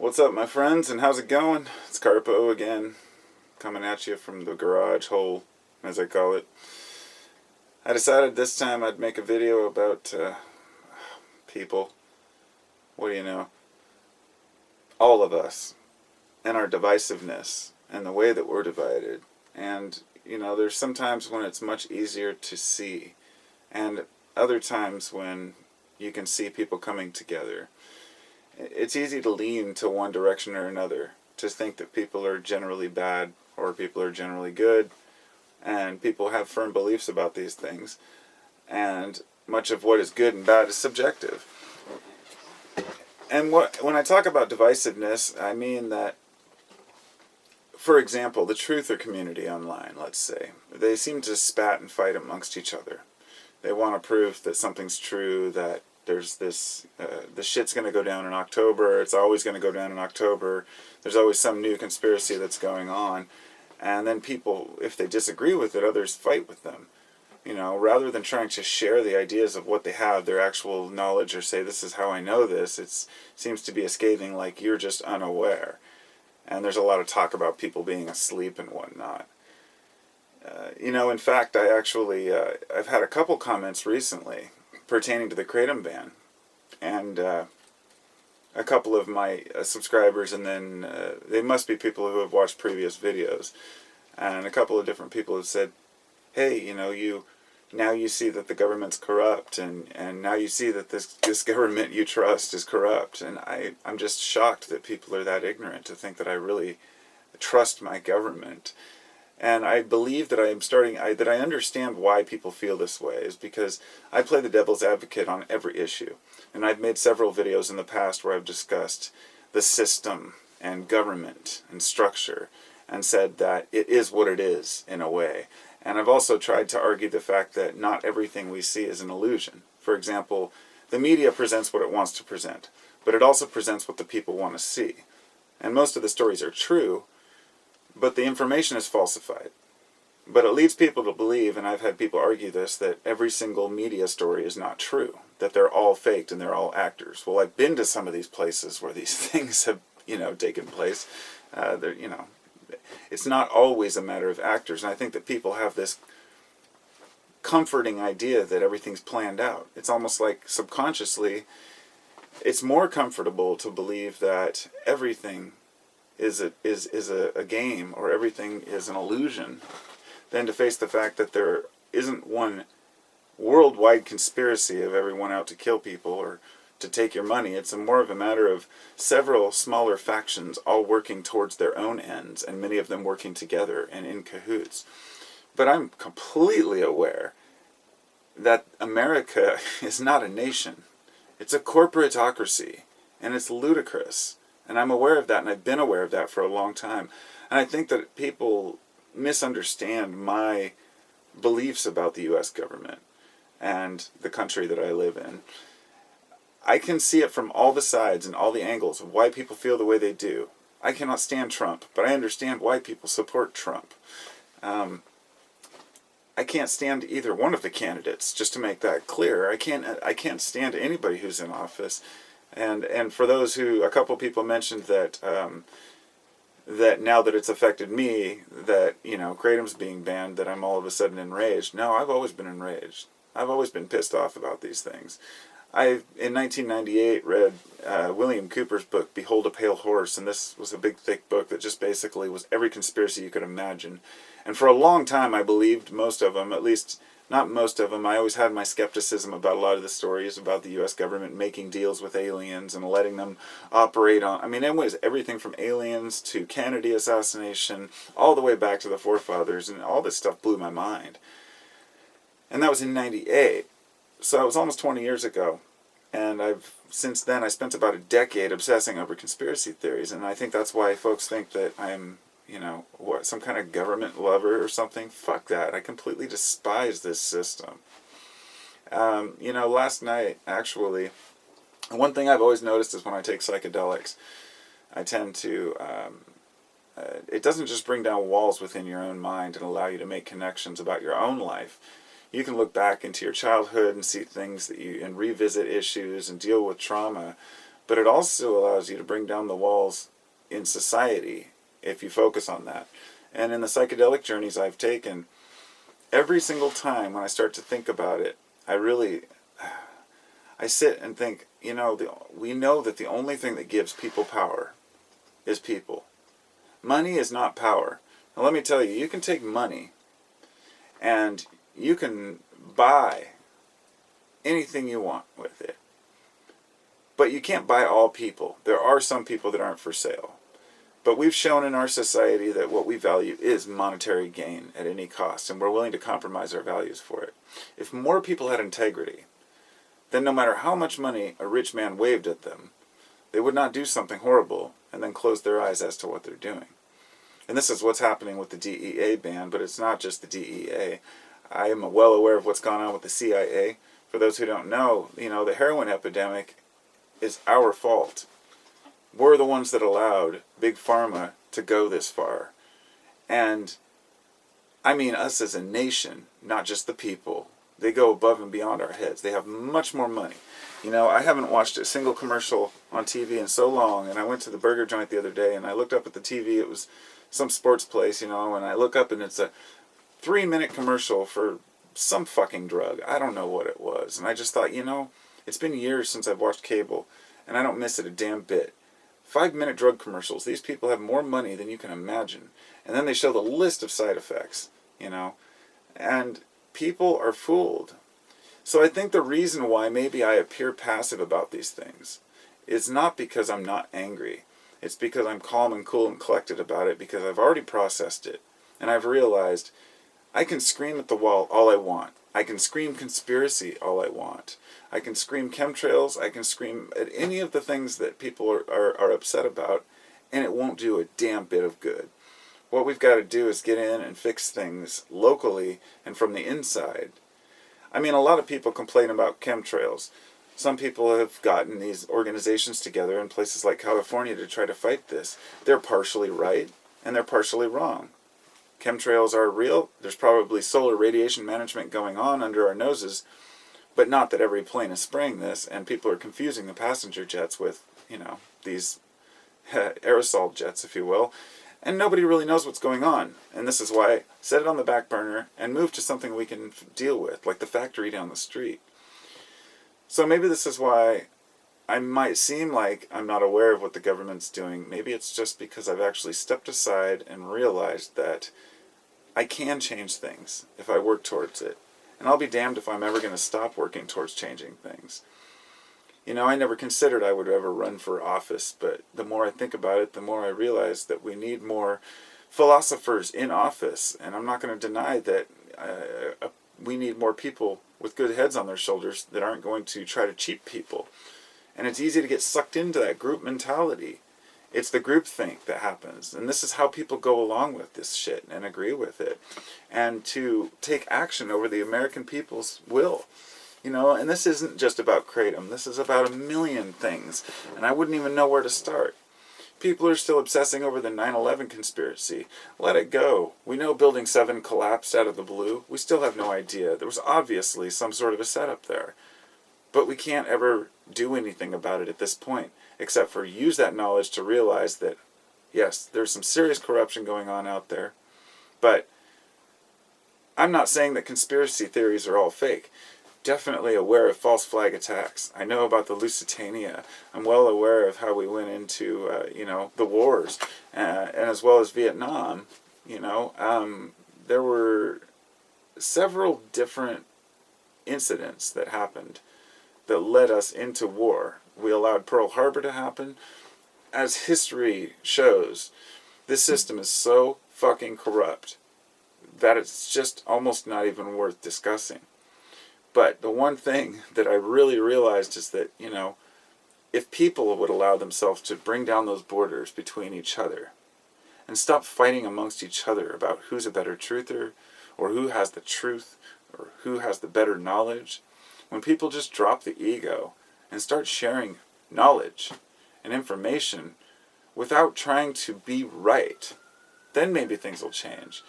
What's up, my friends, and how's it going? It's Carpo again, coming at you from the garage hole, as I call it. I decided this time I'd make a video about people. What do you know? All of us, and our divisiveness, and the way that we're divided. And, there's sometimes when it's much easier to see, and other times when you can see people coming together. It's easy to lean to one direction or another, to think that people are generally bad or people are generally good, and people have firm beliefs about these things, and much of what is good and bad is subjective. And when I talk about divisiveness, I mean that, for example, the truther community online, let's say, they seem to spat and fight amongst each other. They want to prove that something's true, that there's this, the shit's going to go down in October, it's always going to go down in October, there's always some new conspiracy that's going on, and then people, if they disagree with it, others fight with them. Rather than trying to share the ideas of what they have, their actual knowledge, or say, this is how I know this, it seems to be a scathing, like, you're just unaware. And there's a lot of talk about people being asleep and whatnot. In fact, I've had a couple comments recently pertaining to the Kratom ban, and a couple of my subscribers, and then they must be people who have watched previous videos, and a couple of different people have said, hey, now you see that the government's corrupt, and now you see that this government you trust is corrupt, and I'm just shocked that people are that ignorant to think that I really trust my government. And I believe that that I understand why people feel this way, is because I play the devil's advocate on every issue. And I've made several videos in the past where I've discussed the system and government and structure and said that it is what it is, in a way. And I've also tried to argue the fact that not everything we see is an illusion. For example, the media presents what it wants to present, but it also presents what the people want to see. And most of the stories are true, but the information is falsified. But it leads people to believe, and I've had people argue this, that every single media story is not true, that they're all faked and they're all actors. Well, I've been to some of these places where these things have, taken place. It's not always a matter of actors, and I think that people have this comforting idea that everything's planned out. It's almost like subconsciously, it's more comfortable to believe that everything is a game, or everything is an illusion, than to face the fact that there isn't one worldwide conspiracy of everyone out to kill people or to take your money. It's more of a matter of several smaller factions all working towards their own ends, and many of them working together and in cahoots. But I'm completely aware that America is not a nation. It's a corporatocracy, and it's ludicrous. And I'm aware of that, and I've been aware of that for a long time. And I think that people misunderstand my beliefs about the U.S. government and the country that I live in. I can see it from all the sides and all the angles of why people feel the way they do. I cannot stand Trump, but I understand why people support Trump. I can't stand either one of the candidates, just to make that clear. I can't stand anybody who's in office. And for those who, a couple people mentioned that that now that it's affected me, that, Kratom's being banned, that I'm all of a sudden enraged. No, I've always been enraged. I've always been pissed off about these things. I, in 1998, read William Cooper's book, Behold a Pale Horse, and this was a big, thick book that just basically was every conspiracy you could imagine. And for a long time, I believed most of them, at least not most of them. I always had my skepticism about a lot of the stories about the U.S. government making deals with aliens and letting them operate on. It was everything from aliens to Kennedy assassination, all the way back to the forefathers, and all this stuff blew my mind. And that was in 98. So it was almost 20 years ago. And since then, I spent about a decade obsessing over conspiracy theories. And I think that's why folks think that I'm, some kind of government lover or something. Fuck that. I completely despise this system. Last night, actually, one thing I've always noticed is when I take psychedelics, I tend to, it doesn't just bring down walls within your own mind and allow you to make connections about your own life. You can look back into your childhood and see things and revisit issues and deal with trauma. but it also allows you to bring down the walls in society if you focus on that. And in the psychedelic journeys I've taken, every single time when I start to think about it, I sit and think, we know that the only thing that gives people power is people. Money is not power. Now let me tell you, you can take money and you can buy anything you want with it. But you can't buy all people. There are some people that aren't for sale. But we've shown in our society that what we value is monetary gain at any cost, and we're willing to compromise our values for it. If more people had integrity, then no matter how much money a rich man waved at them, they would not do something horrible and then close their eyes as to what they're doing. And this is what's happening with the DEA ban, but it's not just the DEA. I am well aware of what's gone on with the CIA. For those who don't know, the heroin epidemic is our fault. We're the ones that allowed Big Pharma to go this far. And I mean us as a nation, not just the people. They go above and beyond our heads. They have much more money. I haven't watched a single commercial on TV in so long, and I went to the burger joint the other day, and I looked up at the TV. It was some sports place, and I look up, and it's a 3-minute commercial for some fucking drug. I don't know what it was. And I just thought, it's been years since I've watched cable, and I don't miss it a damn bit. 5-minute drug commercials. These people have more money than you can imagine. And then they show the list of side effects, and people are fooled. So I think the reason why maybe I appear passive about these things is not because I'm not angry. It's because I'm calm and cool and collected about it, because I've already processed it. And I've realized I can scream at the wall all I want. I can scream conspiracy all I want. I can scream chemtrails. I can scream at any of the things that people are upset about, and it won't do a damn bit of good. What we've got to do is get in and fix things locally and from the inside. I mean, a lot of people complain about chemtrails. Some people have gotten these organizations together in places like California to try to fight this. They're partially right, and they're partially wrong. Chemtrails are real. There's probably solar radiation management going on under our noses, but not that every plane is spraying this, and people are confusing the passenger jets with, these aerosol jets, if you will, and nobody really knows what's going on. And this is why I set it on the back burner and move to something we can deal with, like the factory down the street. So maybe this is why I might seem like I'm not aware of what the government's doing. Maybe it's just because I've actually stepped aside and realized that I can change things if I work towards it. And I'll be damned if I'm ever going to stop working towards changing things. I never considered I would ever run for office, but the more I think about it, the more I realize that we need more philosophers in office. And I'm not going to deny that we need more people with good heads on their shoulders that aren't going to try to cheat people. And it's easy to get sucked into that group mentality. It's the groupthink that happens. And this is how people go along with this shit and agree with it. And to take action over the American people's will. And this isn't just about Kratom. This is about a million things. And I wouldn't even know where to start. People are still obsessing over the 9/11 conspiracy. Let it go. We know Building 7 collapsed out of the blue. We still have no idea. There was obviously some sort of a setup there. But we can't ever do anything about it at this point, except for use that knowledge to realize that, yes, there's some serious corruption going on out there. But I'm not saying that conspiracy theories are all fake. Definitely aware of false flag attacks. I know about the Lusitania. I'm well aware of how we went into, the wars, and as well as Vietnam. There were several different incidents that happened that led us into war. We allowed Pearl Harbor to happen. As history shows, this system is so fucking corrupt that it's just almost not even worth discussing. But the one thing that I really realized is that, if people would allow themselves to bring down those borders between each other and stop fighting amongst each other about who's a better truther or who has the truth or who has the better knowledge, when people just drop the ego and start sharing knowledge and information without trying to be right, then maybe things will change.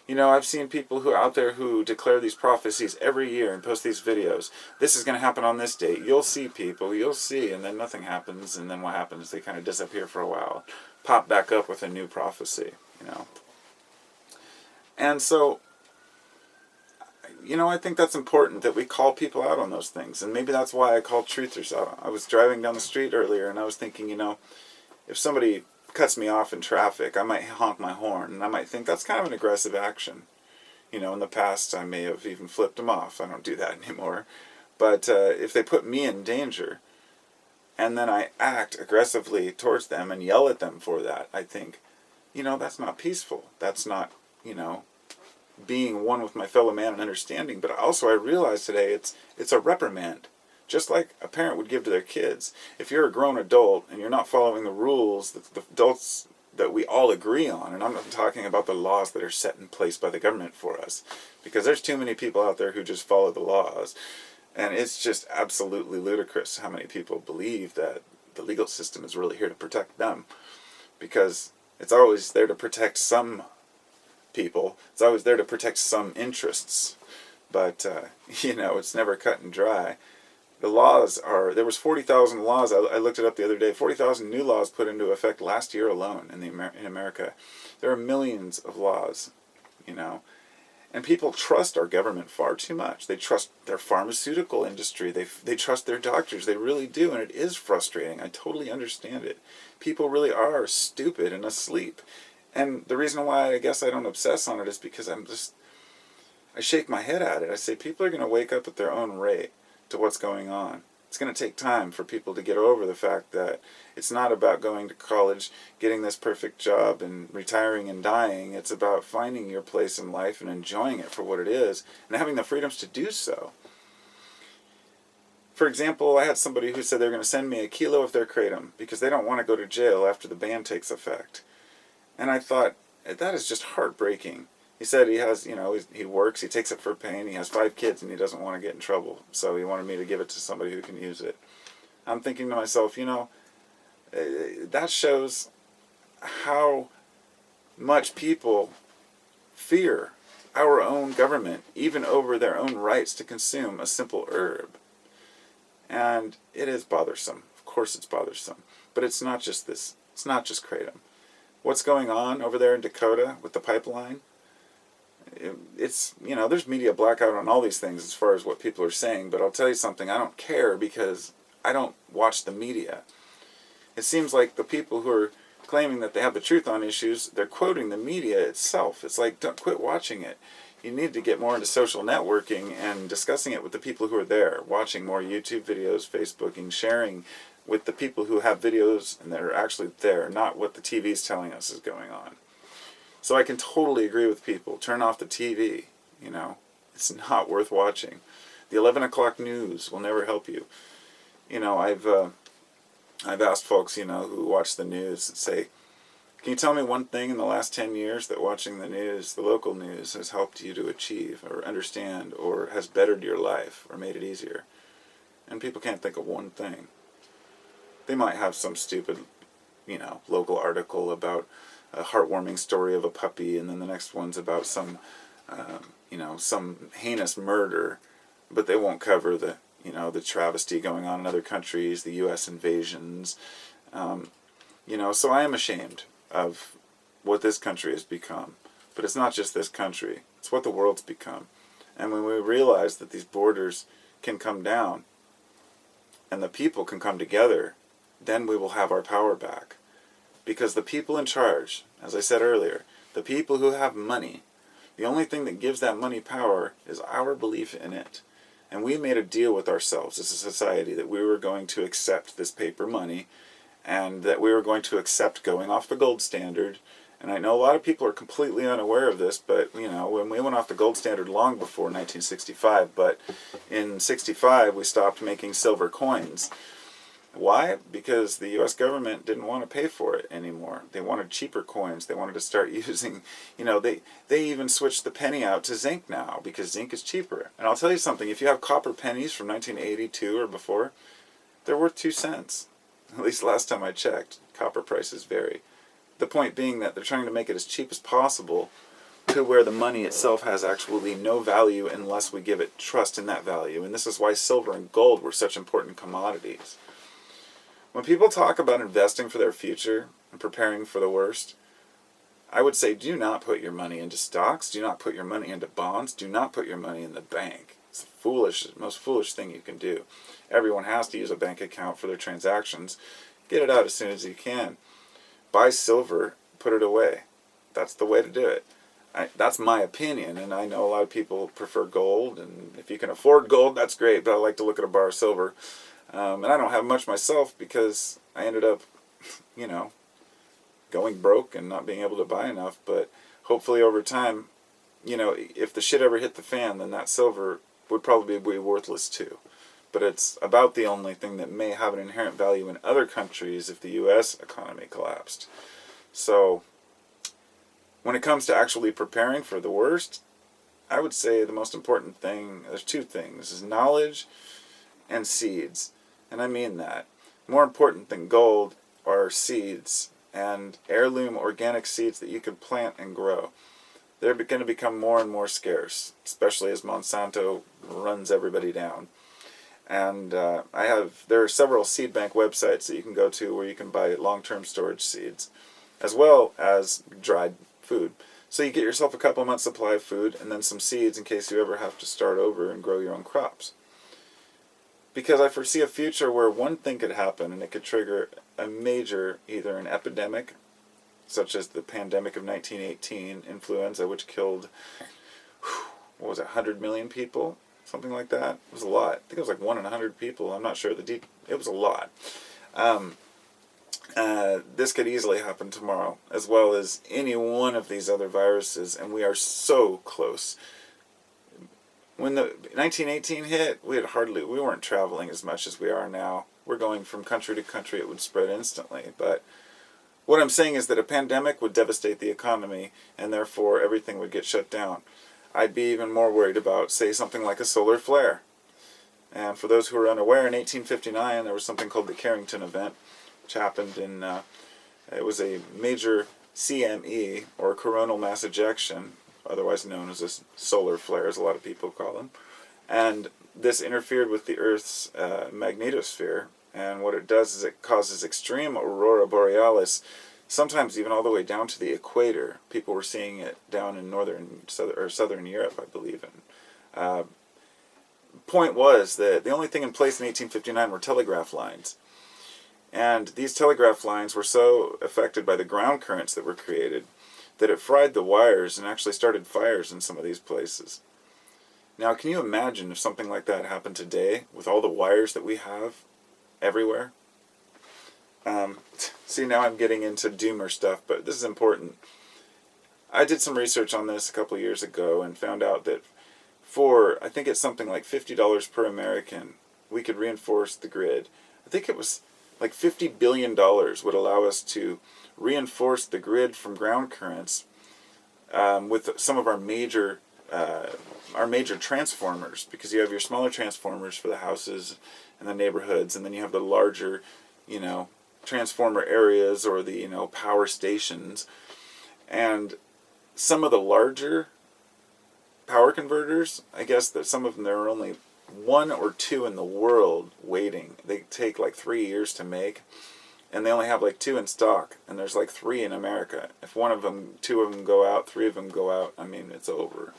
You know, I've seen people who out there who declare these prophecies every year and post these videos. This is going to happen on this date. You'll see, people. You'll see. And then nothing happens. And then what happens? They kind of disappear for a while. Pop back up with a new prophecy, you know. And so, you know, I think that's important that we call people out on those things. And maybe that's why I call truthers out. I was driving down the street earlier and I was thinking, you know, if somebody cuts me off in traffic, I might honk my horn and I might think that's kind of an aggressive action. You know, in the past I may have even flipped them off. I don't do that anymore. But if they put me in danger and then I act aggressively towards them and yell at them for that, I think, you know, that's not peaceful. That's not, you know, being one with my fellow man and understanding. But also I realize today it's a reprimand. Just like a parent would give to their kids. If you're a grown adult and you're not following the rules that the adults that we all agree on, and I'm not talking about the laws that are set in place by the government for us, because there's too many people out there who just follow the laws. And it's just absolutely ludicrous how many people believe that the legal system is really here to protect them. Because it's always there to protect some people. It's always there to protect some interests. But, you know, it's never cut and dry. The laws are, there was 40,000 laws, I looked it up the other day, 40,000 new laws put into effect last year alone in America. There are millions of laws, you know. And people trust our government far too much. They trust their pharmaceutical industry. They trust their doctors. They really do, and it is frustrating. I totally understand it. People really are stupid and asleep. And the reason why I guess I don't obsess on it is because I shake my head at it. I say people are going to wake up at their own rate to what's going on. It's going to take time for people to get over the fact that it's not about going to college, getting this perfect job, and retiring and dying. It's about finding your place in life and enjoying it for what it is, and having the freedoms to do so. For example, I had somebody who said they were going to send me a kilo of their kratom because they don't want to go to jail after the ban takes effect. And I thought, that is just heartbreaking. He said he has, you know, he works, he takes it for pain, he has 5 kids, and he doesn't want to get in trouble. So he wanted me to give it to somebody who can use it. I'm thinking to myself, you know, that shows how much people fear our own government, even over their own rights to consume a simple herb. And it is bothersome. Of course it's bothersome. But it's not just this. It's not just kratom. What's going on over there in Dakota with the pipeline? It's, you know, there's media blackout on all these things as far as what people are saying, but I'll tell you something, I don't care because I don't watch the media. It seems like the people who are claiming that they have the truth on issues, they're quoting the media itself. It's like, don't quit watching it. You need to get more into social networking and discussing it with the people who are there, watching more YouTube videos, Facebooking, sharing with the people who have videos and that are actually there, not what the TV is telling us is going on. So I can totally agree with people. Turn off the TV, you know. It's not worth watching. The 11 o'clock news will never help you. You know, I've asked folks, you know, who watch the news and say, can you tell me one thing in the last 10 years that watching the news, the local news, has helped you to achieve or understand or has bettered your life or made it easier? And people can't think of one thing. They might have some stupid, you know, local article about a heartwarming story of a puppy, and then the next one's about some, you know, some heinous murder, but they won't cover the, you know, the travesty going on in other countries, the U.S. invasions, you know, so I am ashamed of what this country has become. But it's not just this country, it's what the world's become. And when we realize that these borders can come down, and the people can come together, then we will have our power back. Because the people in charge, as I said earlier, the people who have money, the only thing that gives that money power is our belief in it. And we made a deal with ourselves as a society that we were going to accept this paper money and that we were going to accept going off the gold standard. And I know a lot of people are completely unaware of this, but, you know, when we went off the gold standard long before 1965, but in 65 we stopped making silver coins. Why? Because the U.S. government didn't want to pay for it anymore. They wanted cheaper coins. They wanted to start using, you know, they even switched the penny out to zinc now because zinc is cheaper. And I'll tell you something, if you have copper pennies from 1982 or before, they're worth 2 cents. At least last time I checked. Copper prices vary. The point being that they're trying to make it as cheap as possible to where the money itself has actually no value unless we give it trust in that value. And this is why silver and gold were such important commodities. When people talk about investing for their future and preparing for the worst, I would say do not put your money into stocks, do not put your money into bonds, do not put your money in the bank. It's the most foolish thing you can do. Everyone has to use a bank account for their transactions. Get it out as soon as you can. Buy silver, put it away. That's the way to do it. That's my opinion, and I know a lot of people prefer gold, and if you can afford gold, that's great, but I like to look at a bar of silver. And I don't have much myself because I ended up, going broke and not being able to buy enough, but hopefully over time, if the shit ever hit the fan, then that silver would probably be worthless too. But it's about the only thing that may have an inherent value in other countries if the U.S. economy collapsed. So, when it comes to actually preparing for the worst, I would say the most important thing, there's two things, is knowledge and seeds. And I mean that. More important than gold are seeds and heirloom organic seeds that you can plant and grow. They're going to become more and more scarce, especially as Monsanto runs everybody down. And there are several seed bank websites that you can go to where you can buy long-term storage seeds, as well as dried food. So you get yourself a couple months supply of food and then some seeds in case you ever have to start over and grow your own crops. Because I foresee a future where one thing could happen and it could trigger a major, either an epidemic, such as the pandemic of 1918, influenza, which killed, 100 million people? Something like that. It was a lot. I think it was like 1 in 100 people. I'm not sure. It was a lot. This could easily happen tomorrow, as well as any one of these other viruses, and we are so close. When the 1918 hit, we weren't traveling as much as we are now. We're going from country to country. It would spread instantly. But what I'm saying is that a pandemic would devastate the economy, and therefore everything would get shut down. I'd be even more worried about, say, something like a solar flare. And for those who are unaware, in 1859 there was something called the Carrington event, which happened it was a major CME, or coronal mass ejection, otherwise known as a solar flare, as a lot of people call them. And this interfered with the Earth's magnetosphere, and what it does is it causes extreme aurora borealis, sometimes even all the way down to the equator. People were seeing it down in southern Europe, I believe. And point was that the only thing in place in 1859 were telegraph lines. And these telegraph lines were so affected by the ground currents that were created that it fried the wires and actually started fires in some of these places. Now, can you imagine if something like that happened today with all the wires that we have everywhere? See, now I'm getting into doomer stuff, but this is important. I did some research on this a couple of years ago and found out that I think it's something like $50 per American, we could reinforce the grid. I think it was like $50 billion would allow us to reinforce the grid from ground currents with some of our major transformers, because you have your smaller transformers for the houses and the neighborhoods, and then you have the larger, transformer areas, or the, power stations. And some of the larger power converters, I guess that some of them, there are only 1 or 2 in the world waiting. They take like 3 years to make, and they only have like 2 in stock, and there's like 3 in America. If 2 of them go out, 3 of them go out, I mean, it's over.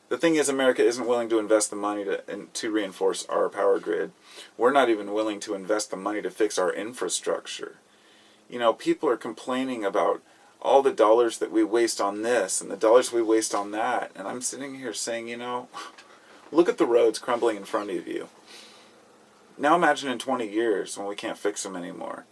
The thing is, America isn't willing to invest the money to reinforce our power grid. We're not even willing to invest the money to fix our infrastructure. People are complaining about all the dollars that we waste on this and the dollars we waste on that. And I'm sitting here saying, look at the roads crumbling in front of you. Now imagine in 20 years when we can't fix them anymore.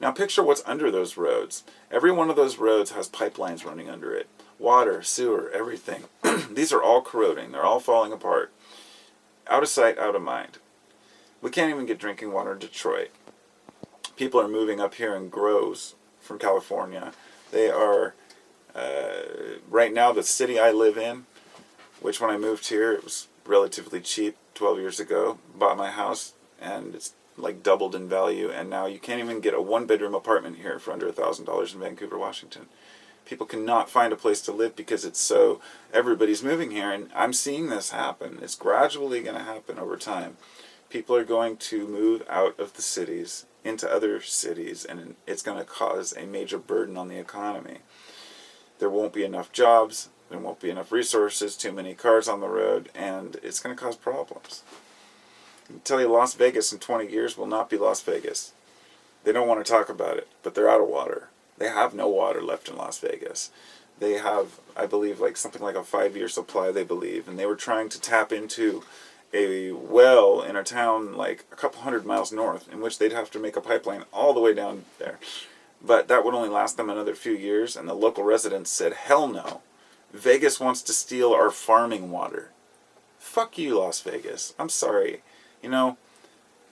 Now picture what's under those roads. Every one of those roads has pipelines running under it. Water, sewer, everything. These are all corroding. They're all falling apart. Out of sight, out of mind. We can't even get drinking water in Detroit. People are moving up here in groves from California. They are, right now, the city I live in, which when I moved here, it was relatively cheap 12 years ago. Bought my house, and it's like doubled in value, and now you can't even get a 1-bedroom apartment here for under $1,000 in Vancouver, Washington. People cannot find a place to live because everybody's moving here, and I'm seeing this happen. It's gradually going to happen over time. People are going to move out of the cities into other cities, and it's going to cause a major burden on the economy. There won't be enough jobs, there won't be enough resources, too many cars on the road, and it's going to cause problems. I can tell you Las Vegas in 20 years will not be Las Vegas. They don't want to talk about it, but they're out of water. They have no water left in Las Vegas. They have, I believe, something like a 5-year supply, they believe, and they were trying to tap into a well in a town like a couple hundred miles north, in which they'd have to make a pipeline all the way down there. But that would only last them another few years, and the local residents said, hell no. Vegas wants to steal our farming water. Fuck you, Las Vegas. I'm sorry.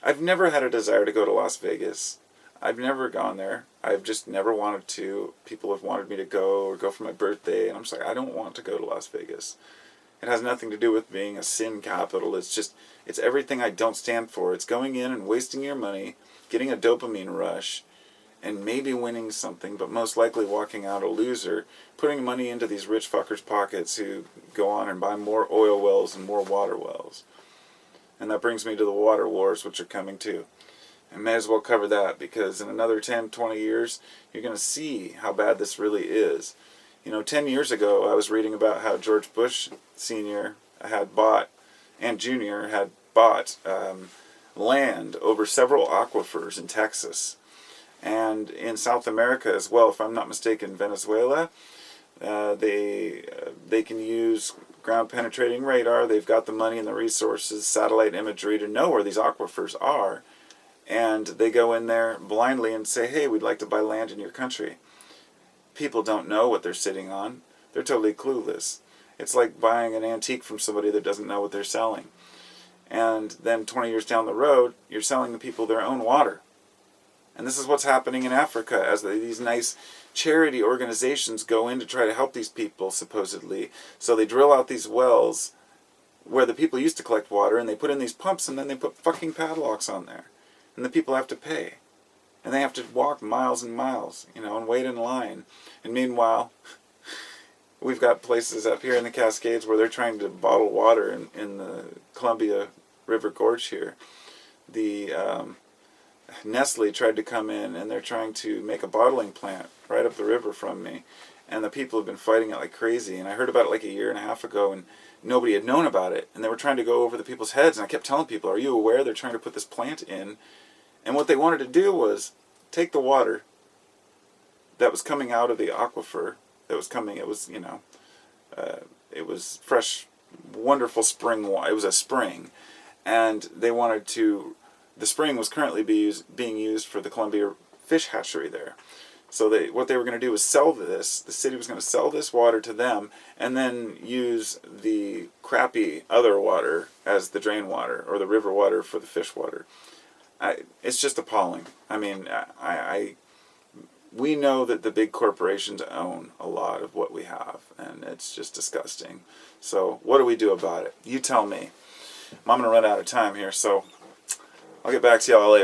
I've never had a desire to go to Las Vegas. I've never gone there. I've just never wanted to. People have wanted me to go or go for my birthday, and I'm just like, I don't want to go to Las Vegas. It has nothing to do with being a sin capital. It's everything I don't stand for. It's going in and wasting your money, getting a dopamine rush, and maybe winning something, but most likely walking out a loser, putting money into these rich fuckers' pockets who go on and buy more oil wells and more water wells. And that brings me to the water wars, which are coming too. I may as well cover that, because in another 10, 20 years, you're going to see how bad this really is. 10 years ago, I was reading about how George Bush Sr. had bought, and Jr. had bought, land over several aquifers in Texas. And in South America as well, if I'm not mistaken, Venezuela, they can use ground-penetrating radar. They've got the money and the resources, satellite imagery to know where these aquifers are. And they go in there blindly and say, hey, we'd like to buy land in your country. People don't know what they're sitting on. They're totally clueless. It's like buying an antique from somebody that doesn't know what they're selling. And then 20 years down the road, you're selling the people their own water. And this is what's happening in Africa as these nice charity organizations go in to try to help these people, supposedly. So they drill out these wells where the people used to collect water, and they put in these pumps, and then they put fucking padlocks on there. And the people have to pay. And they have to walk miles and miles, and wait in line. And meanwhile, we've got places up here in the Cascades where they're trying to bottle water in the Columbia River Gorge here. The Nestle tried to come in, and they're trying to make a bottling plant right up the river from me. And the people have been fighting it like crazy. And I heard about it like a year and a half ago, and nobody had known about it. And they were trying to go over the people's heads. And I kept telling people, are you aware they're trying to put this plant in? And what they wanted to do was take the water that was coming out of the aquifer, it was, it was fresh, wonderful spring water. It was a spring. And they wanted to, the spring was currently being used for the Columbia fish hatchery there. So what they were going to do was sell this, the city was going to sell this water to them, and then use the crappy other water as the drain water, or the river water for the fish water. It's just appalling. I mean, we know that the big corporations own a lot of what we have, and it's just disgusting. So what do we do about it? You tell me. I'm going to run out of time here, so I'll get back to y'all later.